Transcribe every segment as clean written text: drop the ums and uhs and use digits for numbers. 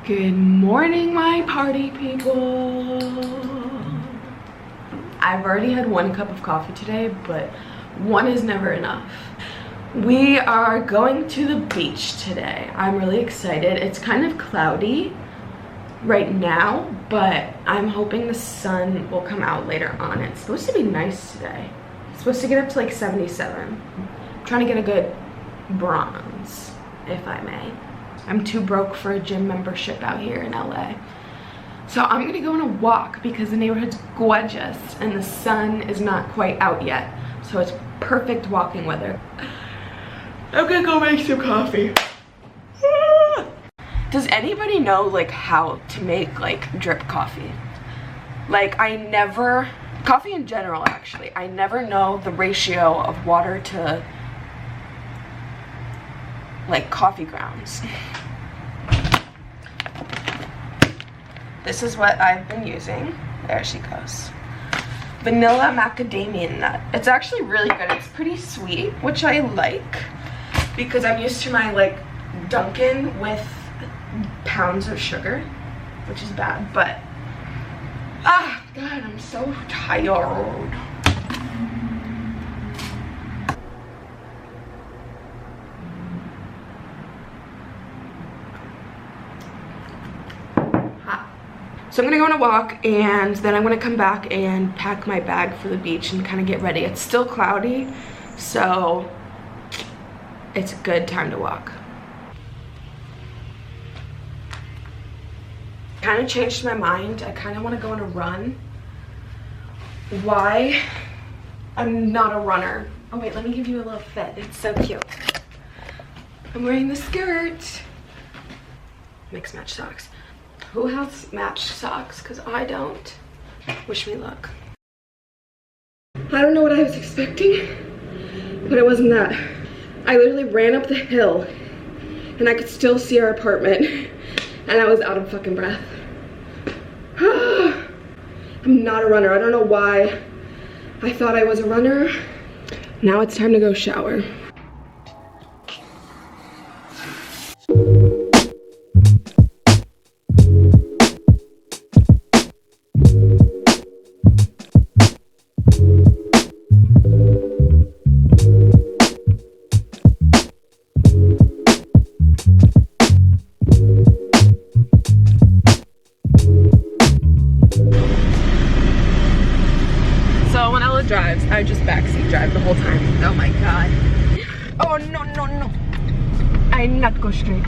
Good morning, my party people. I've already had 1 cup of coffee today, but 1 is never enough. We are going to the beach today. I'm really excited. It's kind of cloudy right now, but I'm hoping the sun will come out later on. It's supposed to be nice today. It's supposed to get up to like 77. I'm trying to get a good bronze, if I may. I'm too broke for a gym membership out here in LA. So I'm gonna go on a walk because the neighborhood's gorgeous and the sun is not quite out yet. So it's perfect walking weather. I'm gonna go make some coffee. Does anybody know like how to make like drip coffee? Like coffee in general actually, I never know the ratio of water to like coffee grounds. This is what I've been using. There she goes. Vanilla macadamia nut. It's actually really good. It's pretty sweet, which I like because I'm used to my like Dunkin' with pounds of sugar, which is bad, but God, I'm so tired. So I'm gonna go on a walk and then I'm gonna come back and pack my bag for the beach and kind of get ready. It's still cloudy, so it's a good time to walk. Kind of changed my mind. I kind of want to go on a run. Why? I'm not a runner. Oh wait, let me give you a little fit. It's so cute. I'm wearing the skirt. Mixed match socks. Who has matched socks? Because I don't. Wish me luck. I don't know what I was expecting, but it wasn't that. I literally ran up the hill and I could still see our apartment and I was out of fucking breath. I'm not a runner. I don't know why I thought I was a runner. Now it's time to go shower. Drives, I just backseat drive the whole time. Oh my god. Oh no, no, no. I not go straight.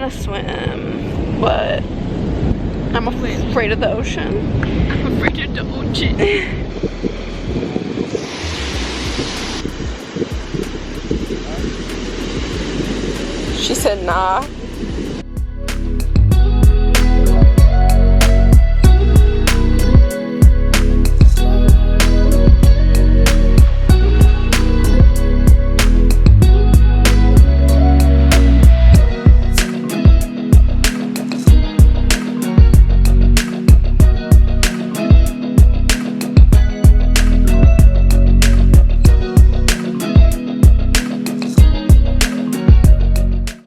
Swim, but I'm afraid of the ocean. I'm afraid of the ocean. She said nah.